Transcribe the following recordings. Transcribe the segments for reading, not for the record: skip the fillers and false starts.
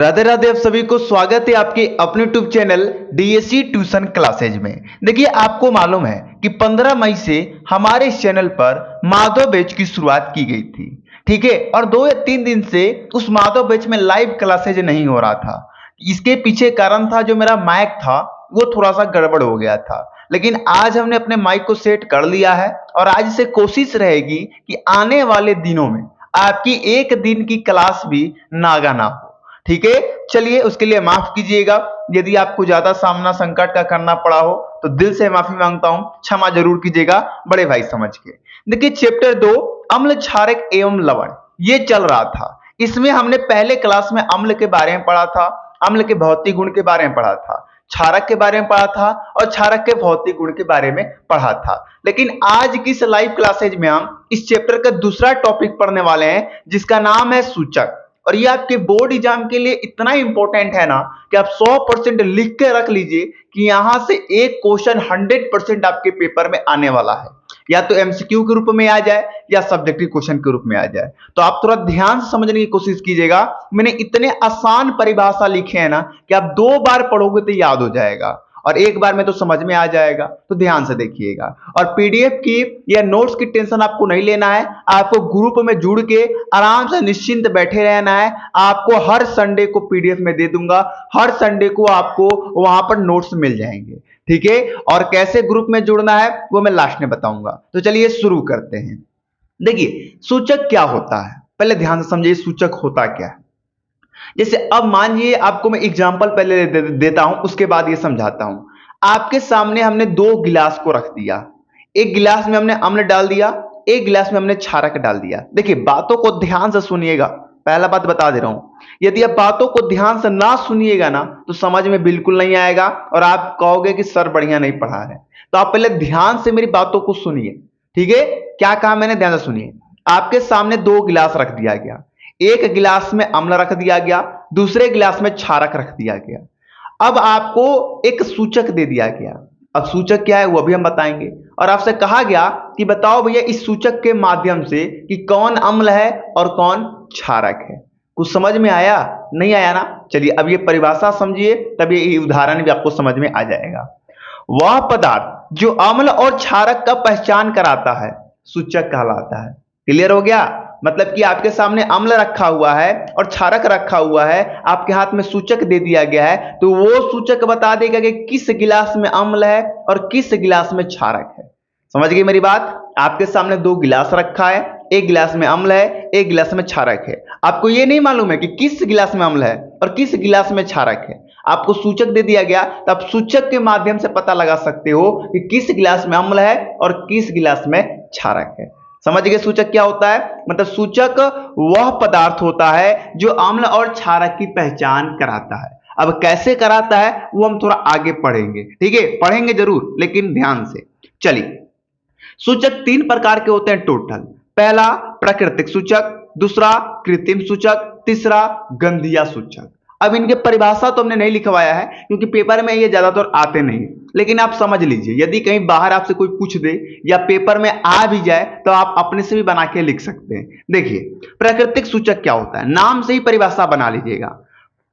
राधे राधे। आप सभी को स्वागत है आपके अपने YouTube channel DSC tuition classes में। देखिए, आपको मालूम है कि 15 मई से हमारे इस चैनल पर माधव बैच की शुरुआत की गई थी, ठीक है। और 2 या 3 दिन से उस माधव बैच में लाइव क्लासेज नहीं हो रहा था। इसके पीछे कारण था, जो मेरा माइक था वो थोड़ा सा गड़बड़ हो गया था। लेकिन आज हमने अपने माइक को सेट कर लिया है और आज से कोशिश रहेगी कि आने वाले दिनों में आपकी एक दिन की क्लास भी नागा ना हो, ठीक है। चलिए, उसके लिए माफ कीजिएगा यदि आपको ज्यादा सामना संकट का करना पड़ा हो, तो दिल से माफी मांगता हूं, क्षमा जरूर कीजिएगा बड़े भाई समझ के। देखिए, चैप्टर 2 अम्ल क्षारक एवं लवण ये चल रहा था। इसमें हमने पहले क्लास में अम्ल के बारे में पढ़ा था, अम्ल के भौतिक गुण के बारे में पढ़ा था, क्षारक के बारे में पढ़ा था और क्षारक के भौतिक गुण के बारे में पढ़ा था। लेकिन आज की इस लाइव क्लासेज में हम इस चैप्टर का दूसरा टॉपिक पढ़ने वाले हैं, जिसका नाम है सूचक। और ये आपके बोर्ड एग्जाम के लिए इतना इंपॉर्टेंट है ना कि आप 100% लिख के रख लीजिए कि यहां से एक क्वेश्चन 100% आपके पेपर में आने वाला है, या तो एमसीक्यू के रूप में आ जाए या सब्जेक्टिव क्वेश्चन के रूप में आ जाए। तो आप थोड़ा ध्यान से समझने की कोशिश कीजिएगा। मैंने इतने आसान परिभाषा लिखे हैं ना कि आप 2 बार पढ़ोगे तो याद हो जाएगा और एक बार में तो समझ में आ जाएगा। तो ध्यान से देखिएगा। और पीडीएफ की या नोट्स की टेंशन आपको नहीं लेना है। आपको ग्रुप में जुड़ के आराम से निश्चिंत बैठे रहना है। आपको हर संडे को पीडीएफ में दे दूंगा, हर संडे को आपको वहां पर नोट्स मिल जाएंगे, ठीक है। और कैसे ग्रुप में जुड़ना है वो मैं लास्ट में बताऊंगा। तो चलिए शुरू करते हैं। देखिए, सूचक क्या होता है, पहले ध्यान से समझिए सूचक होता क्या है। जैसे अब मानिए, आपको मैं एग्जांपल पहले देता हूं, उसके बाद ये समझाता हूं। आपके सामने हमने 2 गिलास को रख दिया। एक गिलास में हमने अम्ल डाल दिया, एक गिलास में हमने क्षारक डाल दिया। देखिए, बातों को ध्यान से सुनिएगा। पहला बात बता दे रहा हूं, यदि आप बातों को ध्यान से ना सुनिएगा ना तो समझ में बिल्कुल नहीं आएगा और आप कहोगे कि सर बढ़िया नहीं पढ़ा रहे। तो आप पहले ध्यान से मेरी बातों को सुनिए, ठीक है। क्या कहा मैंने, ध्यान से सुनिए। आपके सामने 2 गिलास रख दिया गया। एक गिलास में अम्ल रख दिया गया, दूसरे गिलास में क्षारक रख दिया गया। अब आपको एक सूचक दे दिया गया। अब सूचक क्या है वो भी हम बताएंगे। और आपसे कहा गया कि बताओ भैया इस सूचक के माध्यम से कि कौन अम्ल है और कौन क्षारक है। कुछ समझ में आया, नहीं आया ना? चलिए, अब ये परिभाषा समझिए, तब ये उदाहरण भी आपको समझ में आ जाएगा। वह पदार्थ जो अम्ल और क्षारक का पहचान कराता है सूचक कहलाता है। क्लियर हो गया? मतलब कि आपके सामने अम्ल रखा हुआ है और क्षारक रखा हुआ है, आपके हाथ में सूचक दे दिया गया है, तो वो सूचक बता देगा कि किस गिलास में अम्ल है और किस गिलास में क्षारक है। समझ गए मेरी बात? आपके सामने 2 गिलास रखा है, एक गिलास में अम्ल है, एक गिलास में क्षारक है। आपको ये नहीं मालूम है कि किस गिलास में अम्ल है और किस गिलास में क्षारक है। आपको सूचक दे दिया गया, तो आप सूचक के माध्यम से पता लगा सकते हो कि किस गिलास में अम्ल है और किस गिलास में क्षारक है। समझ गए सूचक क्या होता है? मतलब सूचक वह पदार्थ होता है जो अम्ल और क्षारक की पहचान कराता है। अब कैसे कराता है वो हम थोड़ा आगे पढ़ेंगे, ठीक है। पढ़ेंगे जरूर, लेकिन ध्यान से। चलिए, सूचक 3 प्रकार के होते हैं टोटल। पहला प्राकृतिक सूचक, दूसरा कृत्रिम सूचक, तीसरा गंधीय सूचक। अब इनके परिभाषा तो हमने नहीं लिखवाया है क्योंकि पेपर में ये ज्यादातर आते नहीं, लेकिन आप समझ लीजिए। यदि कहीं बाहर आपसे कोई पूछ दे या पेपर में आ भी जाए तो आप अपने से भी बना के लिख सकते हैं। देखिए, प्राकृतिक सूचक क्या होता है, नाम से ही परिभाषा बना लीजिएगा।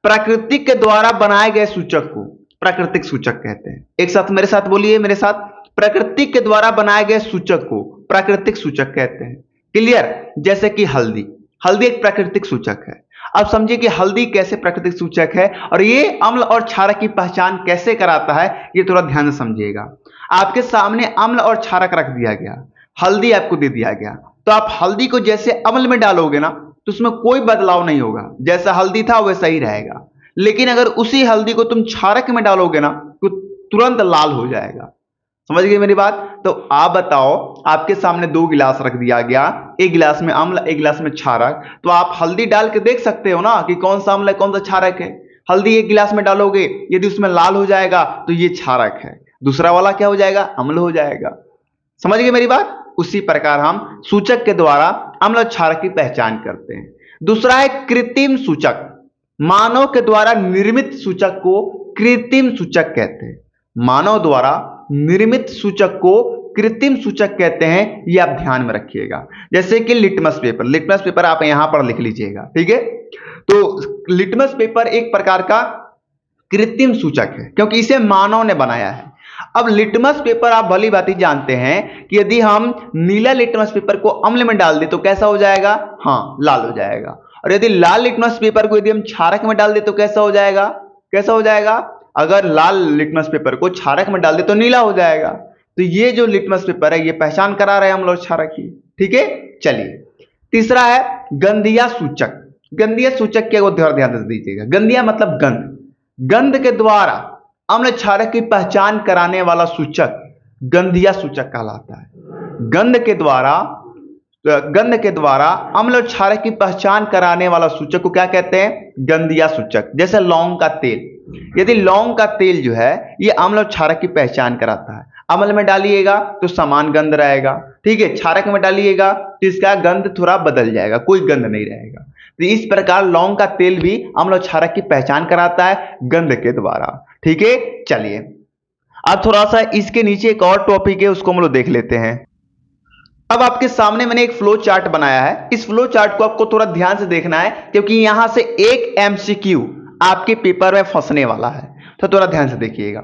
प्राकृतिक के द्वारा बनाए गए सूचक को प्राकृतिक सूचक कहते हैं। एक साथ मेरे साथ बोलिए, मेरे साथ। प्रकृति के द्वारा बनाए गए सूचक को प्राकृतिक सूचक कहते हैं। क्लियर? जैसे कि हल्दी, हल्दी एक प्राकृतिक सूचक है। अब समझिए कि हल्दी कैसे प्राकृतिक सूचक है और ये अम्ल और क्षारक की पहचान कैसे कराता है, ये थोड़ा ध्यान से समझिएगा। आपके सामने अम्ल और क्षारक रख दिया गया, हल्दी आपको दे दिया गया, तो आप हल्दी को जैसे अम्ल में डालोगे ना तो उसमें कोई बदलाव नहीं होगा, जैसा हल्दी था वैसा ही रहेगा। लेकिन अगर उसी हल्दी को तुम क्षारक में डालोगे ना तो तुरंत लाल हो जाएगा। समझ गए मेरी बात? तो आप बताओ, आपके सामने 2 गिलास रख दिया गया, एक गिलास में अम्ल, एक गिलास में क्षारक। तो आप हल्दी डाल के देख सकते हो ना कि कौन सा अम्ल है कौन सा क्षारक है। हल्दी एक गिलास में डालोगे, यदि उसमें लाल हो जाएगा तो ये क्षारक है, दूसरा वाला क्या हो जाएगा, अम्ल हो जाएगा। समझ गए मेरी बात? उसी प्रकार हम सूचक के द्वारा अम्ल और क्षारक की पहचान करते हैं। दूसरा है कृत्रिम सूचक। मानव के द्वारा निर्मित सूचक को कृत्रिम सूचक कहते हैं। मानव द्वारा निर्मित सूचक को कृत्रिम सूचक कहते हैं, ये आप ध्यान में रखिएगा। जैसे कि लिटमस पेपर, लिटमस पेपर आप यहां पर लिख लीजिएगा, ठीक है। तो लिटमस पेपर एक प्रकार का कृत्रिम सूचक है क्योंकि इसे मानव ने बनाया है। अब लिटमस पेपर आप भली भांति जानते हैं कि यदि हम नीला लिटमस पेपर को अम्ल में डाल दें तो कैसा हो जाएगा? हाँ, लाल हो जाएगा। और यदि लाल लिटमस पेपर को यदि हम क्षारक में डाल दें तो कैसा हो जाएगा? कैसा हो जाएगा? अगर लाल लिटमस पेपर को क्षारक में डाल दे तो नीला हो जाएगा। तो ये जो लिटमस पेपर है ये पहचान करा रहे हैं अम्ल और क्षारक की। ठीक है, चलिए तीसरा है गंधीय सूचक। गंधीय सूचक के ध्यान से दीजिएगा। गंधीय मतलब गंध। गंध के द्वारा अम्ल क्षारक की पहचान कराने वाला सूचक गंधीय सूचक कहलाता है। गंध के द्वारा अम्ल और क्षारक की पहचान कराने वाला सूचक को क्या कहते हैं? गंधीय सूचक। जैसे लौंग का तेल, यदि लौंग का तेल जो है ये अम्ल और क्षारक की पहचान कराता है। अम्ल में डालिएगा तो समान गंध रहेगा, ठीक है, क्षारक में डालिएगा तो इसका गंध थोड़ा बदल जाएगा, कोई गंध नहीं रहेगा। तो इस प्रकार लौंग का तेल भी अम्ल और क्षारक की पहचान कराता है गंध के द्वारा। ठीक है, चलिए अब थोड़ा सा इसके नीचे एक और टॉपिक है उसको हम लोग देख लेते हैं। अब आपके सामने मैंने एक फ्लो चार्ट बनाया है। इस फ्लो चार्ट को आपको थोड़ा ध्यान से देखना है क्योंकि यहां से एक एमसीक्यू आपके पेपर में फंसने वाला है, तो थोड़ा ध्यान से देखिएगा।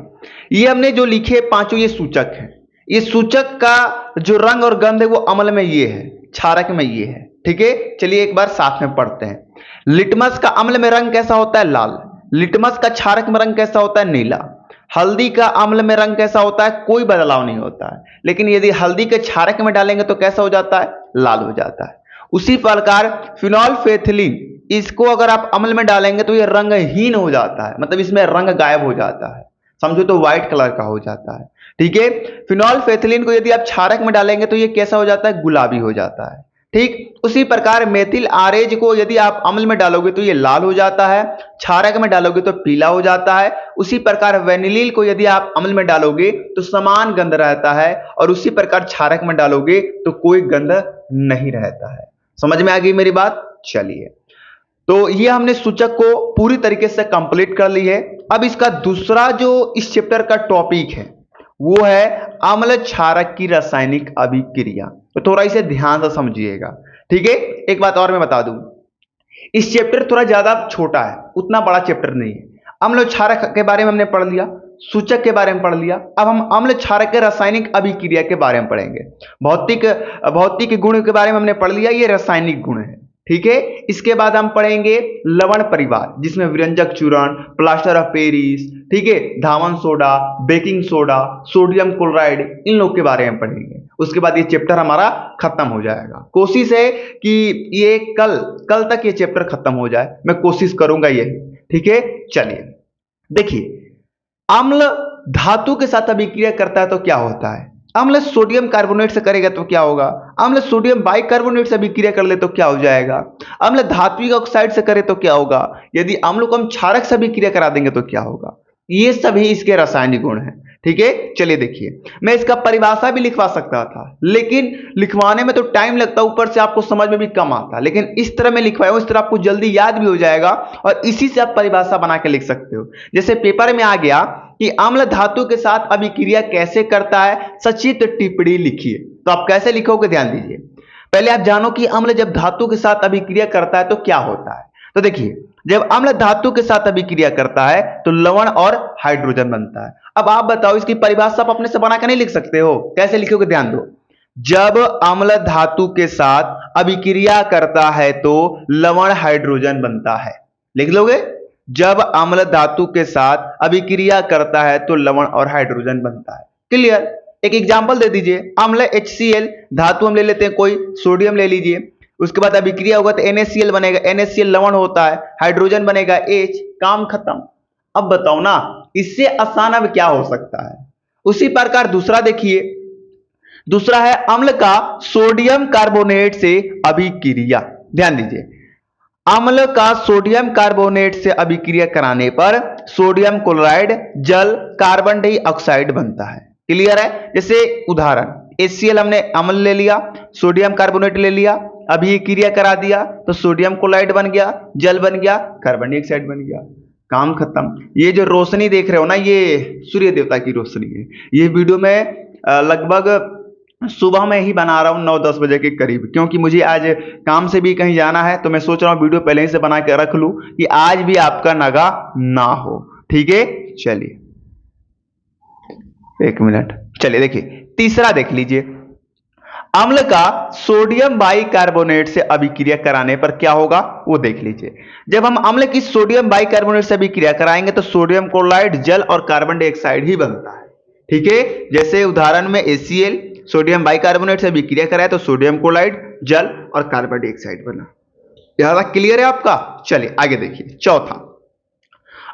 ये हमने जो लिखे पांचों ये सूचक है। ये सूचक का जो रंग और गंध है वो अम्ल में ये है, क्षारक में ये है। ठीक है, चलिए एक बार साथ में पढ़ते हैं। लिटमस का अम्ल में रंग कैसा होता है? लाल। लिटमस का क्षारक में रंग कैसा होता है? नीला। हल्दी का अम्ल में रंग कैसा होता है? कोई बदलाव नहीं होता है, लेकिन यदि हल्दी के क्षारक में डालेंगे तो कैसा हो जाता है? लाल हो जाता है। उसी प्रकार फिनोल्फेथिलीन, इसको अगर आप अम्ल में डालेंगे तो ये रंगहीन हो जाता है, मतलब इसमें रंग गायब हो जाता है, समझो तो व्हाइट कलर का हो जाता है। ठीक है, फिनोल्फेथिलीन को यदि आप क्षारक में डालेंगे तो ये कैसा हो जाता है? गुलाबी हो जाता है। ठीक, उसी प्रकार मेथिल आरेज को यदि आप अम्ल में डालोगे तो ये लाल हो जाता है, क्षारक में डालोगे तो पीला हो जाता है। उसी प्रकार वेनिलील को यदि आप अम्ल में डालोगे तो समान गंध रहता है, और उसी प्रकार क्षारक में डालोगे तो कोई गंध नहीं रहता है। समझ में आ गई मेरी बात? चलिए, तो ये हमने सूचक को पूरी तरीके से कंप्लीट कर ली है। अब इसका दूसरा जो इस चैप्टर का टॉपिक है वो है अम्ल क्षारक की रासायनिक अभिक्रिया। तो थोड़ा इसे ध्यान से समझिएगा। ठीक है, एक बात और मैं बता दूं, इस चैप्टर थोड़ा ज्यादा छोटा है, उतना बड़ा चैप्टर नहीं है। अम्ल क्षारक के बारे में हमने पढ़ लिया, सूचक के बारे में पढ़ लिया। अब हम अम्ल क्षारक के रासायनिक अभिक्रिया के बारे में पढ़ेंगे। भौतिक गुण के बारे में हमने पढ़ लिया, ये रासायनिक गुण है। ठीक है, इसके बाद हम पढ़ेंगे लवण परिवार, जिसमें व्यंजक चूर्ण, प्लास्टर ऑफ पेरिस, ठीक है, धावन soda, baking soda, sodium chloride, इन लोग के बारे में पढ़ेंगे। उसके बाद ये चैप्टर हमारा खत्म हो जाएगा। कोशिश है कि ये कल तक ये चैप्टर खत्म हो जाए, मैं कोशिश करूंगा ये। ठीक है, चलिए देखिए, अम्ल धातु के साथ अभिक्रिया करता है तो क्या होता है? अम्ल सोडियम कार्बोनेट से करेगा तो क्या होगा? अम्ल सोडियम बाइकार्बोनेट से अभिक्रिया कर ले तो क्या हो जाएगा? अम्ल धात्विक ऑक्साइड से करे तो क्या होगा? यदि अम्ल को हम क्षारक से अभिक्रिया करा देंगे तो क्या होगा? ये सभी इसके रासायनिक गुण हैं। ठीक है, चलिए देखिए, मैं इसका परिभाषा भी लिखवा सकता था, लेकिन लिखवाने में तो टाइम लगता, ऊपर से आपको समझ में भी कम आता। लेकिन इस तरह मैं लिखवाया हूं, इस तरह आपको जल्दी याद भी हो जाएगा और इसी से आप परिभाषा बना के लिख सकते हो। जैसे पेपर में आ गया कि अम्ल धातु के साथ अभिक्रिया कैसे करता है, सचित्र टिप्पणी लिखिए। तो आप कैसे लिखोगे, ध्यान दीजिए। पहले आप जानो कि अम्ल जब धातु के साथ अभिक्रिया करता है तो क्या होता है। तो देखिए, जब अम्ल धातु के साथ अभिक्रिया करता है तो लवण और हाइड्रोजन बनता है। अब आप बताओ, इसकी परिभाषा आप अपने से बना के नहीं लिख सकते हो? कैसे लिखोगे, ध्यान दो। जब अम्ल धातु के साथ अभिक्रिया करता है तो लवण हाइड्रोजन बनता है। लिख लोगे? जब अम्ल धातु के साथ अभिक्रिया करता है तो लवण और हाइड्रोजन बनता है। क्लियर? एक एग्जांपल दे दीजिए। अम्ल HCl, धातु हम ले लेते हैं कोई, सोडियम ले लीजिए, उसके बाद अभिक्रिया होगा तो NaCl बनेगा, NaCl लवण होता है, हाइड्रोजन बनेगा H, काम खत्म। अब बताओ ना, इससे आसान अब क्या हो सकता है? उसी प्रकार दूसरा देखिए, दूसरा है अम्ल का सोडियम कार्बोनेट से अभिक्रिया। ध्यान दीजिए, अम्ल का सोडियम कार्बोनेट से अभिक्रिया कराने पर सोडियम क्लोराइड जल कार्बन डाइऑक्साइड बनता है। क्लियर है? जैसे उदाहरण, HCl हमने अम्ल ले लिया, सोडियम कार्बोनेट ले लिया, अभिक्रिया करा दिया तो सोडियम क्लोराइड बन गया, जल बन गया, कार्बन डाइऑक्साइड बन गया, काम खत्म। ये जो रोशनी देख रहे हो ना, ये सूर्य देवता की रोशनी है। ये वीडियो में लगभग सुबह में ही बना रहा हूँ 9-10 बजे के करीब, क्योंकि मुझे आज काम से भी कहीं जाना है, तो मैं सोच रहा हूँ वीडियो पहले ही से बना के रख लूँ कि आज भी आपका नगा ना हो। ठीक है, चलिए 1 मिनट। चलिए देखिए, तीसरा देख लीजिए, अम्ल का सोडियम बाइकार्बोनेट से अभिक्रिया कराने पर क्या होगा वो देख लीजिए। जब हम अम्ल की सोडियम बाइकार्बोनेट से अभिक्रिया कराएंगे तो सोडियम क्लोराइड जल और कार्बन डाइऑक्साइड ही बनता है। ठीक है, जैसे उदाहरण में HCl सोडियम बाइकार्बोनेट से अभिक्रिया कराए तो सोडियम क्लोराइड जल और कार्बन डाइऑक्साइड बना। यहां तक क्लियर है आपका? चलिए आगे देखिए, चौथा,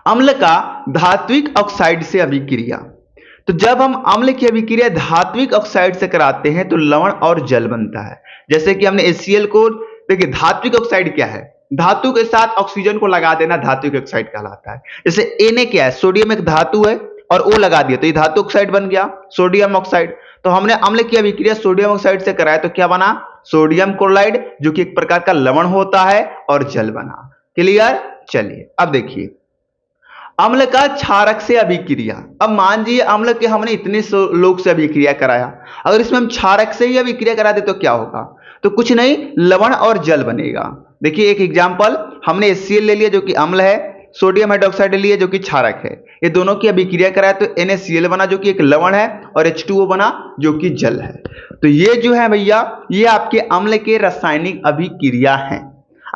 अम्ल का धात्विक ऑक्साइड से अभिक्रिया। तो जब हम अम्ल की अभिक्रिया धात्विक ऑक्साइड से कराते हैं तो लवण और जल बनता है। जैसे कि हमने HCl को, देखिए धात्विक ऑक्साइड क्या है, धातु के साथ ऑक्सीजन को लगा देना धात्विक ऑक्साइड कहलाता है। जैसे Na क्या है, सोडियम एक धातु है और O लगा दिया तो ये धातु ऑक्साइड बन गया, सोडियम ऑक्साइड। तो हमने अम्ल की अभिक्रिया सोडियम ऑक्साइड से कराया तो क्या बना, सोडियम क्लोराइड, जो कि एक प्रकार का लवण होता है, और जल बना। क्लियर? चलिए अब देखिए, अम्ल का क्षारक से अभिक्रिया। अब मान लीजिए अम्ल के हमने इतने लोग से अभिक्रिया कराया, अगर इसमें हम क्षारक से ही अभिक्रिया करा दे तो क्या होगा, तो कुछ नहीं, लवण और जल बनेगा। देखिए एक एग्जांपल, हमने HCl ले लिया जो कि अम्ल है, सोडियम हाइड्रोक्साइड ले लिया जो कि क्षारक है, ये दोनों की अभिक्रिया कराया तो NaCl बना जो कि एक लवण है, और H2O बना जो कि जल है। तो ये जो है भैया, ये आपके अम्ल के रासायनिक अभिक्रिया हैं।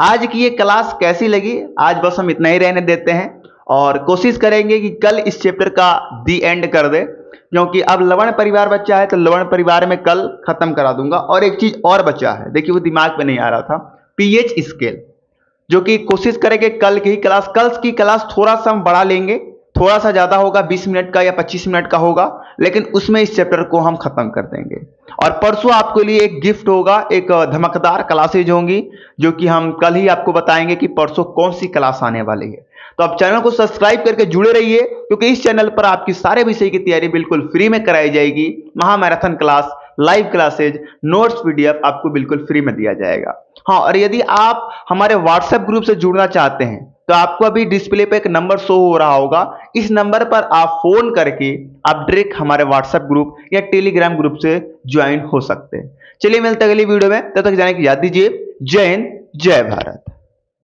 आज की ये क्लास कैसी लगी, आज बस हम इतना ही रहने देते हैं और कोशिश करेंगे कि कल इस चैप्टर का दी एंड कर दे, क्योंकि अब लवण परिवार बचा है तो लवण परिवार में कल खत्म करा दूंगा। और एक चीज और बचा है, देखिए वो दिमाग में नहीं आ रहा था, पीएच स्केल, जो कि कोशिश करेंगे कल की क्लास थोड़ा सा हम बढ़ा लेंगे, थोड़ा सा ज्यादा होगा, 20 मिनट का या 25 मिनट का होगा, लेकिन उसमें इस चैप्टर को हम खत्म कर देंगे। और परसों आपके लिए एक गिफ्ट होगा, एक धमकदार क्लासेज होंगी जो कि हम कल ही आपको बताएंगे कि परसों कौन सी क्लास आने वाली है। तो आप चैनल को सब्सक्राइब करके जुड़े रहिए, क्योंकि इस चैनल पर आपकी सारे विषय की तैयारी बिल्कुल फ्री में कराई जाएगी। महामैराथन class, live classes, notes, PDF आपको बिल्कुल फ्री में दिया जाएगा। हाँ, और यदि आप हमारे व्हाट्सएप ग्रुप से जुड़ना चाहते हैं तो आपको अभी डिस्प्ले पे एक नंबर शो हो रहा होगा, इस नंबर पर आप फोन करके आप डायरेक्ट हमारे व्हाट्सएप ग्रुप या टेलीग्राम ग्रुप से ज्वाइन हो सकते हैं। चलिए मिलते हैं अगली वीडियो में, तब तक जाने की याद दीजिए। जय हिंद, जय भारत।